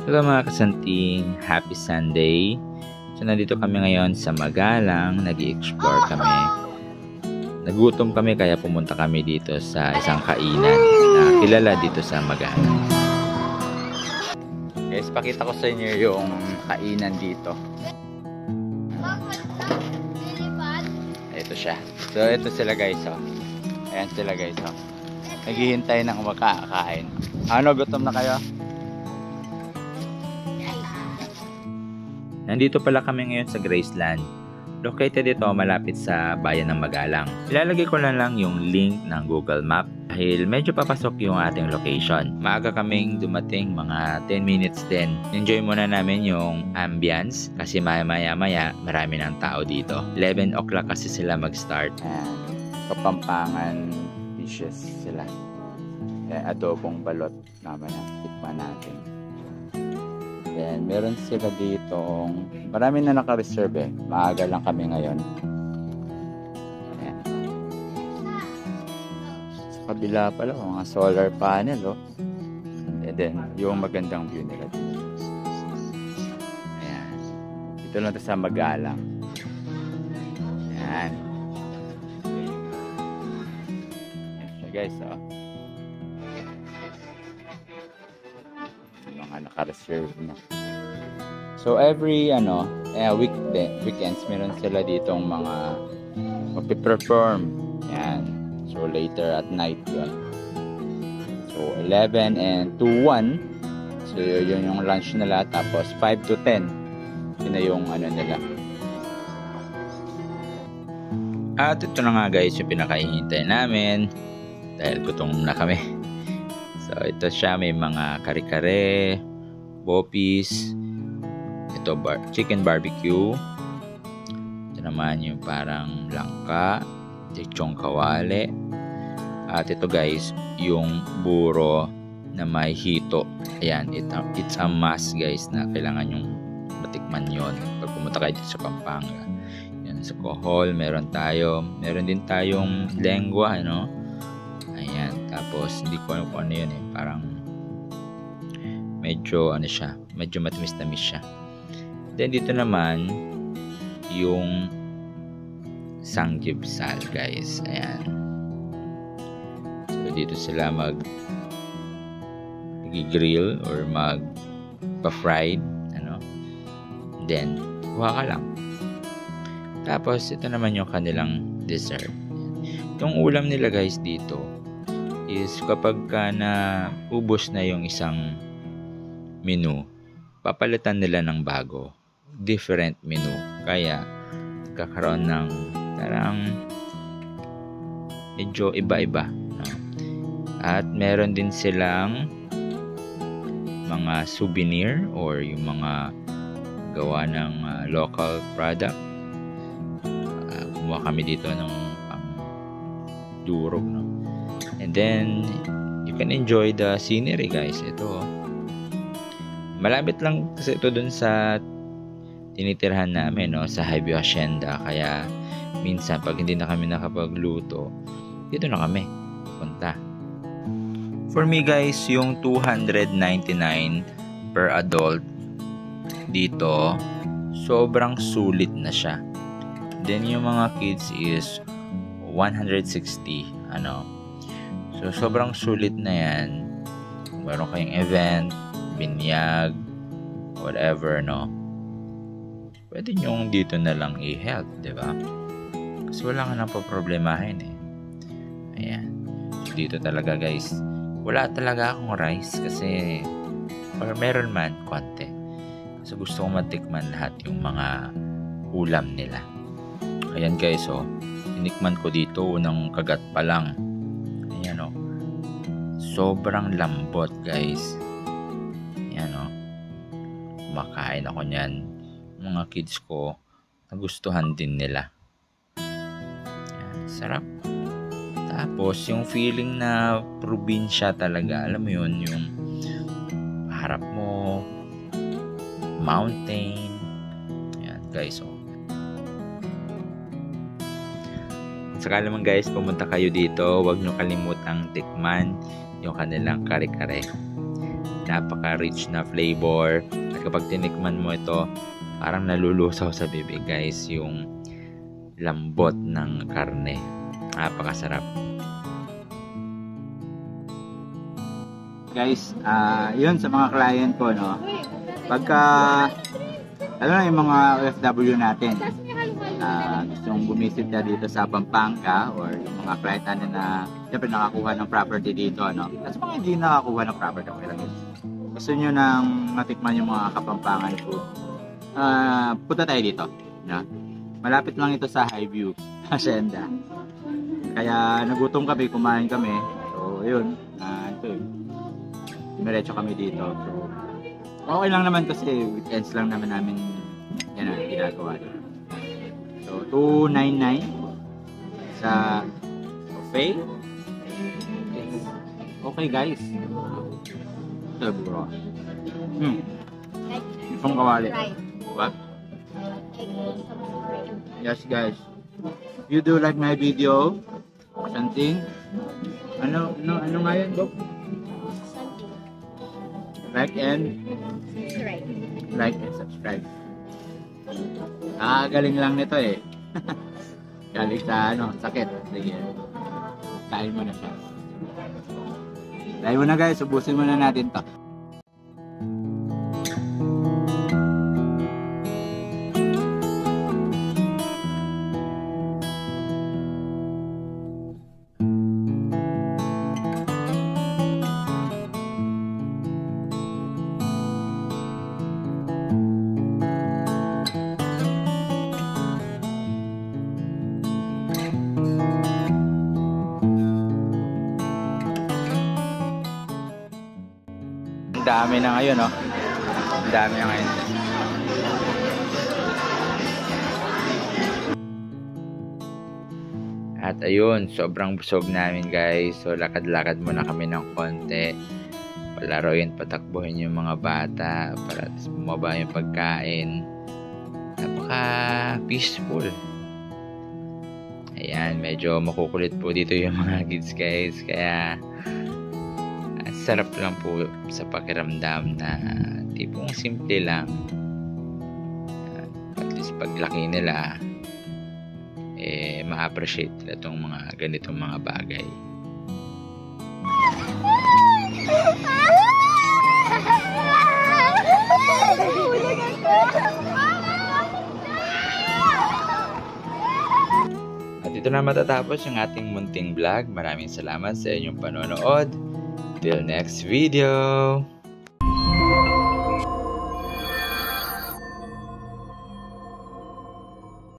Hello mga kasanting, happy Sunday. So nandito kami ngayon sa Magalang, nag-i-explore kami. Nagutom kami kaya pumunta kami dito sa isang kainan na kilala dito sa Magalang. Guys, pakita ko sa inyo yung kainan dito. Ito siya. So ito sila guys, oh. Ayan sila guys, oh. Naghihintay ng makakain. Ano, gutom na kayo? Nandito pala kami ngayon sa Graceland. Located ito malapit sa bayan ng Magalang. Ilalagay ko lang yung link ng Google Map dahil medyo papasok yung ating location. Maaga kaming dumating, mga 10 minutes din. Enjoy muna namin yung ambience kasi maya marami ng tao dito. 11 o'clock kasi sila mag-start. Kapampangan dishes sila. Adobong balot naman na tikman natin. Then, meron sila dito. Marami na naka-reserve eh. Maaga lang kami ngayon. Ayan. Sa kabila pala, mga solar panel, oh. And then, yung magandang view nila dito. Ayan. Dito lang sa Magalang. Ayan. Ayan siya guys, oh. Naka-reserve na. So every weekends meron sila ditong mga magpe-perform. Yan. So later at night yun. So 11 and to 1. So yun yung lunch nila. Tapos 5 to 10. Yun na yung nila. At ito na nga guys yung pinakahihintay namin. Dahil gutom na kami. So ito siya, may mga kare-kare, bopis, ito chicken barbecue, ito naman yung parang langka, lechong kawali, at ito guys yung buro na may hito. Ayan, it's a must guys na kailangan yung matikman yon pag pumunta kayo dito sa Pampanga. Yan, sa Kohol meron din tayong lengua, ayan, tapos hindi ko alam kung ano yun eh, parang medyo medyo matamis-tamis siya. Then dito naman yung sanggipsal guys, ayan. So dito sila mag-grill or magpa-fried, then kuha ka lang. Tapos ito naman yung kanilang dessert. Yung ulam nila guys dito is kapag na ubos na yung isang menu, papalitan nila ng bago, different menu, kaya kakaroon ng parang medyo iba-iba, At meron din silang mga souvenir or yung mga gawa ng local product. Kumuha kami dito ng durog, and then you can enjoy the scenery guys. Ito malapit lang kasi ito dun sa tinitirhan namin, sa Highview Hacienda, kaya minsan pag hindi na kami nakapagluto dito na kami punta. For me guys, yung 299 per adult dito sobrang sulit na siya. Then yung mga kids is 160, so sobrang sulit na yan. Kung meron kayong event, binyag, whatever, pwede nyong dito na lang i-help, diba? Kasi wala ka nang problemahin eh. Ayan, so dito talaga guys, wala talaga akong rice kasi, or meron man konti, kasi gusto kong matikman lahat yung mga ulam nila. Ayan guys, tinikman ko dito unang kagat pa lang. Ayan, sobrang lambot guys. Ayan, kumakain ako niyan. Mga kids ko nagustuhan din nila. Ayan, sarap. Tapos yung feeling na probinsya talaga, alam mo yun, yung harap mo mountain. Ayan guys, sakali naman guys pumunta kayo dito, huwag nyo kalimutang tikman yung kanilang kare-kare. napaka-rich na flavor. At kapag tinikman mo ito, parang nalulusaw sa bibig guys yung lambot ng karne. Napakasarap. Guys, yun sa mga client ko, no? Pagka, yung mga OFW natin, gustong bumisit na dito sa Pampanga or yung mga client natin na siyempre nakakuha ng property dito, no? Kasi mga hindi nakakuha ng property, okay lang yun. Gusto nyo nang matikman yung mga Kapampangan food, punta tayo dito, no? Malapit lang ito sa Highview, Hacienda. Kaya nagutom kami, kumain kami. So, yun, ito yun. Diretso kami dito. So, okay lang naman kasi weekends lang naman namin yan ang ginagawa dito. So, 299 sa buffet. Okay guys. Ito bro. Itong kawali. What? Yes guys. If you do like my video, something, ano nga yun, Bob? Like and subscribe. Galing lang nito eh. Galing sa sakit. Sige. Kain mo na siya. Kain mo na guys, ubusin muna natin to. Dami na ngayon, no? Dami na ngayon. At ayun, sobrang busog namin guys. So lakad-lakad muna kami ng konti. Palaroin, patakbuhin yung mga bata para bumaba yung pagkain. Napaka peaceful. Ayan, medyo makukulit po dito yung mga kids guys. Kaya sarap lang po sa pakiramdam na tipong simple lang. At least paglaki nila, ma-appreciate nila itong mga ganitong mga bagay. At ito na matatapos yung ating munting vlog. Maraming salamat sa inyong panonood. Till next video!